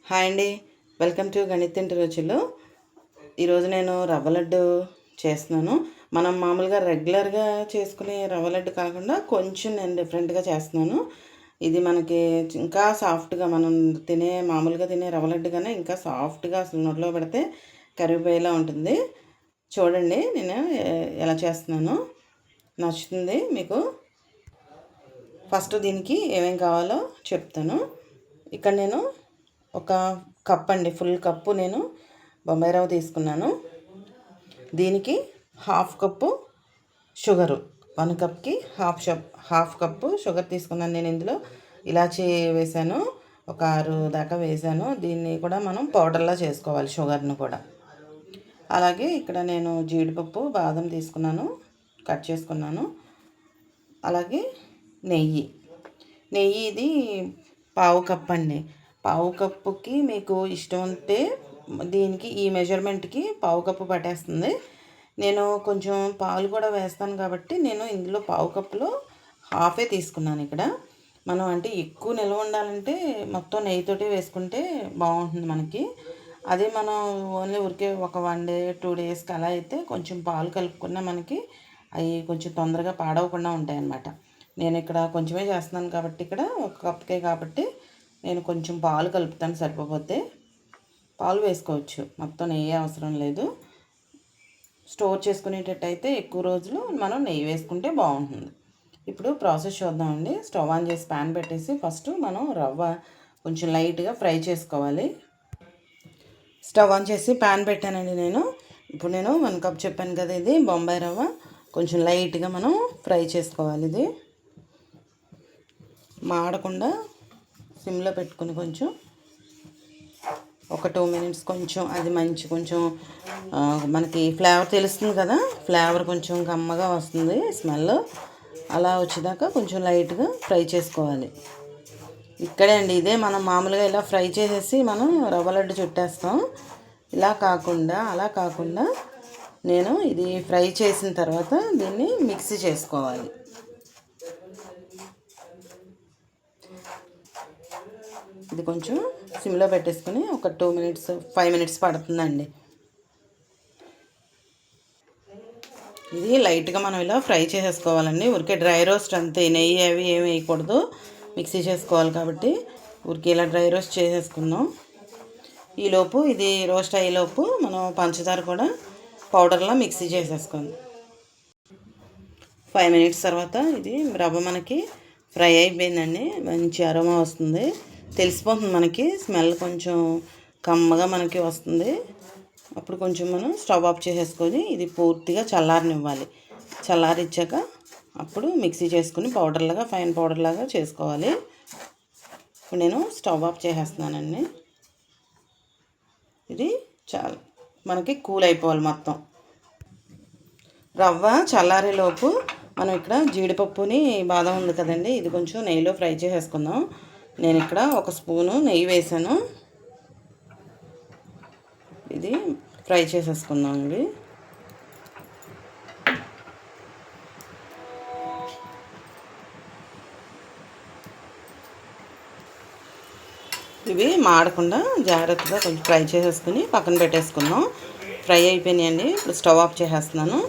Hi అండి. Welcome to గణితింటి రుచులు. ఈరోజు నేను రవ్వ లడ్డు చేస్తున్నాను. మనం మామూలుగా రెగ్యులర్గా చేసుకునే రవ్వ లడ్డు కాకుండా కొంచెం నేను డిఫరెంట్గా చేస్తున్నాను. ఇది మనకి ఇంకా సాఫ్ట్గా మనం మామూలుగా తినే రవ్వ లడ్డు కన్నా ఇంకా సాఫ్ట్గా అసలు నోట్లో పెడితే కరిగిపోయేలా ఉంటుంది. చూడండి నేను ఎలా చేస్తున్నాను, నచ్చుతుంది మీకు. ఫస్ట్ దీనికి ఏమేం కావాలో చెప్తాను. ఇక్కడ నేను ఒక కప్ అండి, ఫుల్ కప్పు నేను బొంబాయి రవ్వ తీసుకున్నాను. దీనికి హాఫ్ కప్పు షుగరు, 1 కప్కి హాఫ్ కప్పు షుగర్ తీసుకున్నాను. నేను ఇందులో ఇలాచీ వేసాను, ఒక 6 దాకా వేసాను. దీన్ని కూడా మనం పౌడర్లా చేసుకోవాలి, షుగర్ను కూడా. అలాగే ఇక్కడ నేను జీడిపప్పు, బాదం తీసుకున్నాను, కట్ చేసుకున్నాను. అలాగే నెయ్యి ఇది పావు కప్ అండి. పావు కప్పుకి మీకు ఇష్టం ఉంటే దీనికి ఈ మెజర్మెంట్కి పావు కప్పు పట్టేస్తుంది. నేను కొంచెం పాలు కూడా వేస్తాను కాబట్టి నేను ఇందులో పావు కప్పులో హాఫే తీసుకున్నాను. ఇక్కడ మనం అంటే ఎక్కువ నిల్వ ఉండాలంటే మొత్తం నెయ్యితోటి వేసుకుంటే బాగుంటుంది మనకి. అదే మనం ఓన్లీ ఊరికే ఒక 1 డే 2 డేస్కి అలా అయితే కొంచెం పాలు కలుపుకున్నా మనకి అవి కొంచెం తొందరగా పాడవకుండా ఉంటాయి అన్నమాట. నేను ఇక్కడ కొంచెమే చేస్తున్నాను కాబట్టి, ఇక్కడ ఒక కప్కే కాబట్టి నేను కొంచెం పాలు కలుపుతాను. సరిపోతే పాలు వేసుకోవచ్చు, మొత్తం నెయ్యి అవసరం లేదు. స్టోర్ చేసుకునేటట్టయితే ఎక్కువ రోజులు మనం నెయ్యి వేసుకుంటే బాగుంటుంది. ఇప్పుడు ప్రాసెస్ చూద్దామండి. స్టవ్ ఆన్ చేసి ప్యాన్ పెట్టేసి ఫస్ట్ మనం రవ్వ కొంచెం లైట్గా ఫ్రై చేసుకోవాలి. స్టవ్ ఆన్ చేసి ప్యాన్ పెట్టానండి నేను. ఇప్పుడు నేను 1 కప్ చెప్పాను కదా, ఇది బొంబాయి రవ్వ. కొంచెం లైట్గా మనం ఫ్రై చేసుకోవాలి. ఇది మాడకుండా సిమ్లో పెట్టుకుని కొంచెం ఒక 2 మినిట్స్ కొంచెం అది కొంచెం మనకి ఫ్లేవర్ తెలుస్తుంది కదా, ఫ్లేవర్ కొంచెం కమ్మగా వస్తుంది స్మెల్. అలా వచ్చేదాకా కొంచెం లైట్గా ఫ్రై చేసుకోవాలి. ఇక్కడే అండి, ఇదే మనం మామూలుగా ఇలా ఫ్రై చేసేసి మనం రవ్వ లడ్డు చుట్టేస్తాం. అలా కాకుండా నేను ఇది ఫ్రై చేసిన తర్వాత దీన్ని మిక్సీ చేసుకోవాలి. ఇది కొంచెం సిమ్లో పెట్టేసుకుని ఒక 5 మినిట్స్ పడుతుందండి. ఇది లైట్గా మనం ఇలా ఫ్రై చేసేసుకోవాలండి. ఊరికే డ్రై రోస్ట్ అంతే, నెయ్యి అవి ఏమి వేయకూడదు. మిక్సీ చేసుకోవాలి కాబట్టి ఊరికే ఇలా డ్రై రోస్ట్ చేసేసుకుందాం. ఈలోపు ఇది రోస్ట్ అయ్యేలోపు మనం పంచదార కూడా పౌడర్లా మిక్సీ చేసేసుకోండి. 5 మినిట్స్ తర్వాత ఇది రవ్వ మనకి ఫ్రై అయిపోయిందండి. మంచి అరోమా వస్తుంది, తెలిసిపోతుంది మనకి. స్మెల్ కొంచెం కమ్మగా మనకి వస్తుంది. అప్పుడు కొంచెం మనం స్టవ్ ఆఫ్ చేసేసుకొని ఇది పూర్తిగా చల్లారనివ్వాలి. చల్లారిచ్చాక అప్పుడు మిక్సీ చేసుకుని ఫైన్ పౌడర్లాగా చేసుకోవాలి. ఇప్పుడు నేను స్టవ్ ఆఫ్ చేసేస్తున్నానండి. ఇది చాలా మనకి కూల్ అయిపోవాలి మొత్తం. రవ్వ చల్లారేలోపు మనం ఇక్కడ జీడిపప్పుని, బాదం ఉంది కదండి, ఇది కొంచెం నెయ్యిలో ఫ్రై చేసేసుకుందాం. నేను ఇక్కడ 1 స్పూను నెయ్యి వేసాను. ఇది ఫ్రై చేసేసుకుందామండి. ఇవి మాడకుండా జాగ్రత్తగా కొంచెం ఫ్రై చేసేసుకుని పక్కన పెట్టేసుకుందాం. ఫ్రై అయిపోయినాయండి. ఇప్పుడు స్టవ్ ఆఫ్ చేసేస్తున్నాను.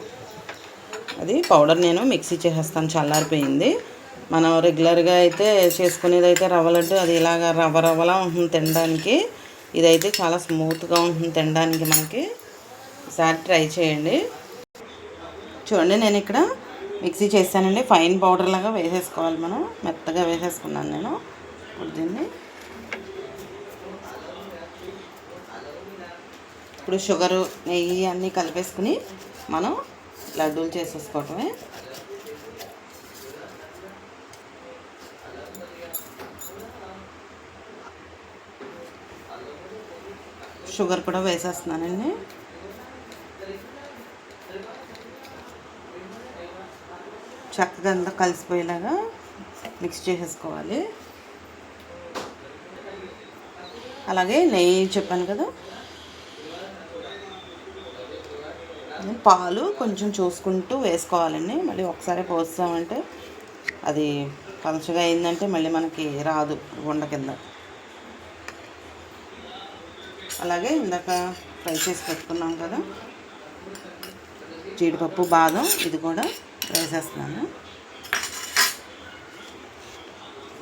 అది పౌడర్ నేను మిక్సీ చేసేస్తాను, చల్లారిపోయింది. మనం రెగ్యులర్గా అయితే చేసుకునేది అయితే రవ్వ లడ్డు, అది ఇలాగ రవ్వలా ఉంటుంది తినడానికి. ఇదైతే చాలా స్మూత్గా ఉంటుంది తినడానికి మనకి. ఈసారి ట్రై చేయండి. చూడండి, నేను ఇక్కడ మిక్సీ చేశానండి. ఫైన్ పౌడర్ లాగా వేసేసుకోవాలి మనం. మెత్తగా వేసేసుకున్నాను నేను. ఇప్పుడు షుగరు, నెయ్యి అన్నీ కలిపేసుకుని మనం లడ్డూలు చేసేసుకోవటమే. షుగర్ కూడా వేసేస్తున్నానండి. చక్కగా అంతా కలిసిపోయేలాగా మిక్స్ చేసేసుకోవాలి. అలాగే నెయ్యి చెప్పాను కదా, పాలు కొంచెం చూసుకుంటూ వేసుకోవాలండి. మళ్ళీ ఒకసారి పోస్తామంటే అది పలచగా అయిందంటే మళ్ళీ మనకి రాదు, ఉండ కింద. అలాగే ఇందాక ఫ్రై చేసి పెట్టుకున్నాం కదా జీడిపప్పు, బాదం, ఇది కూడా వేసేస్తున్నాను.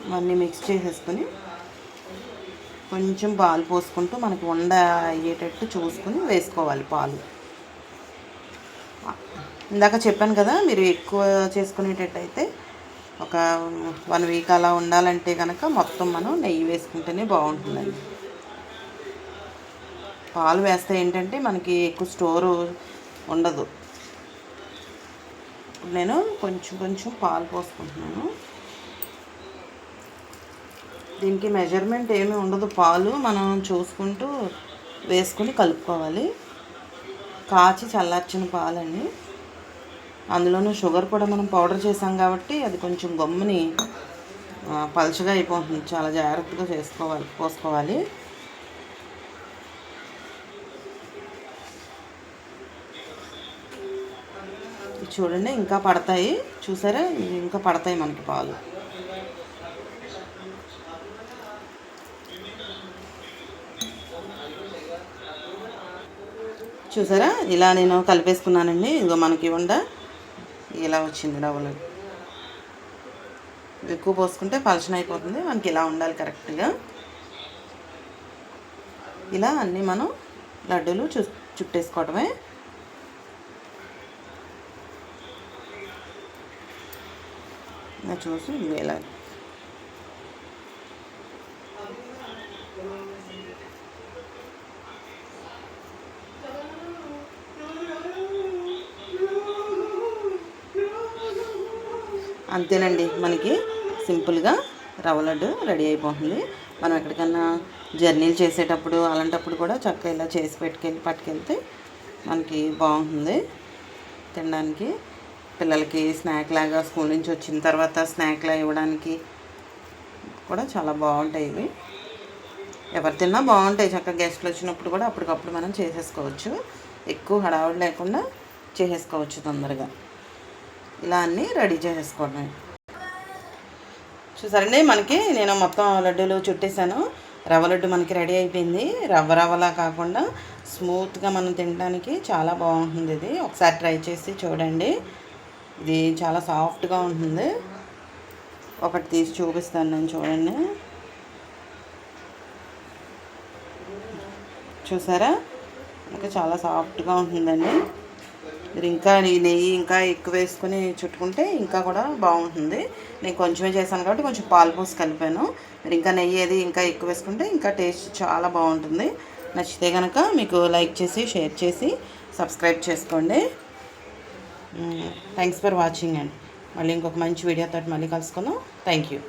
ఇవన్నీ మిక్స్ చేసేసుకొని కొంచెం పాలు పోసుకుంటూ మనకి ఉండ అయ్యేటట్టు చూసుకొని వేసుకోవాలి పాలు. ఇందాక చెప్పాను కదా, మీరు ఎక్కువ చేసుకునేటట్టు అయితే ఒక 1 వీక్ అలా ఉండాలంటే కనుక మొత్తం మనం నెయ్యి వేసుకుంటేనే బాగుంటుందండి. పాలు వేస్తే ఏంటంటే మనకి ఎక్కువ స్టోరు ఉండదు. నేను కొంచెం కొంచెం పాలు పోసుకుంటున్నాను. దీనికి మెజర్మెంట్ ఏమీ ఉండదు, పాలు మనం చూసుకుంటూ వేసుకుని కలుపుకోవాలి. కాచి చల్లార్చిన పాలండి. అందులోనూ షుగర్ కూడా మనం పౌడర్ చేసాం కాబట్టి అది కొంచెం గమ్ముని పలుచగా అయిపోతుంది. చాలా జాగ్రత్తగా పోసుకోవాలి. చూడండి ఇంకా పడతాయి, చూసారా, ఇంకా పడతాయి మనకి పాలు. చూసారా, ఇలా నేను కలిపేసుకున్నానండి. ఇదిగో మనకి ఇలా వచ్చింది డబుల్. ఎక్కువ పోసుకుంటే పలచన అయిపోతుంది, మనకి ఇలా ఉండాలి కరెక్ట్గా. ఇలా అన్నీ మనం లడ్డూలు చుట్టేసుకోవడమే. చూసి ఇలా అంతేనండి, మనకి సింపుల్గా రవ్వ లడ్డు రెడీ అయిపోతుంది. మనం ఎక్కడికన్నా జర్నీలు చేసేటప్పుడు అలాంటప్పుడు కూడా చక్కగా ఇలా చేసి పట్టుకెళ్తే మనకి బాగుంటుంది తినడానికి. పిల్లలకి స్నాక్ లాగా స్కూల్ నుంచి వచ్చిన తర్వాత స్నాక్లా ఇవ్వడానికి కూడా చాలా బాగుంటాయి ఇవి. ఎవరు తిన్నా బాగుంటాయి. చక్కగా గెస్ట్లు వచ్చినప్పుడు కూడా అప్పటికప్పుడు మనం చేసేసుకోవచ్చు. ఎక్కువ హడావుడి లేకుండా చేసేసుకోవచ్చు తొందరగా. ఇలా అన్నీ రెడీ చేసేసుకోవడమే. చూసారండి, మనకి నేను మొత్తం లడ్డూలు చుట్టేసాను. రవ్వ లడ్డు మనకి రెడీ అయిపోయింది. రవ్వలా కాకుండా స్మూత్గా మనం తినడానికి చాలా బాగుంటుంది. ఇది ఒకసారి ట్రై చేసి చూడండి. ఇది చాలా సాఫ్ట్గా ఉంటుంది. ఒకటి తీసి చూపిస్తాను నేను, చూడండి. చూసారా, ఇంకా చాలా సాఫ్ట్గా ఉంటుందండి. మీరు ఇంకా నెయ్యి ఇంకా ఎక్కువ వేసుకొని చుట్టుకుంటే ఇంకా కూడా బాగుంటుంది. నేను కొంచెమే చేశాను కాబట్టి కొంచెం పాలు పోసి కలిపాను. మీరు ఇంకా నెయ్యి ఏది ఇంకా ఎక్కువ వేసుకుంటే ఇంకా టేస్ట్ చాలా బాగుంటుంది. నచ్చితే కనుక మీకు లైక్ చేసి, షేర్ చేసి, సబ్స్క్రైబ్ చేసుకోండి. థ్యాంక్స్ ఫర్ వాచింగ్ అండి. మళ్ళీ ఇంకొక మంచి వీడియోతో మళ్ళీ కలుసుకుందాం. Thank you.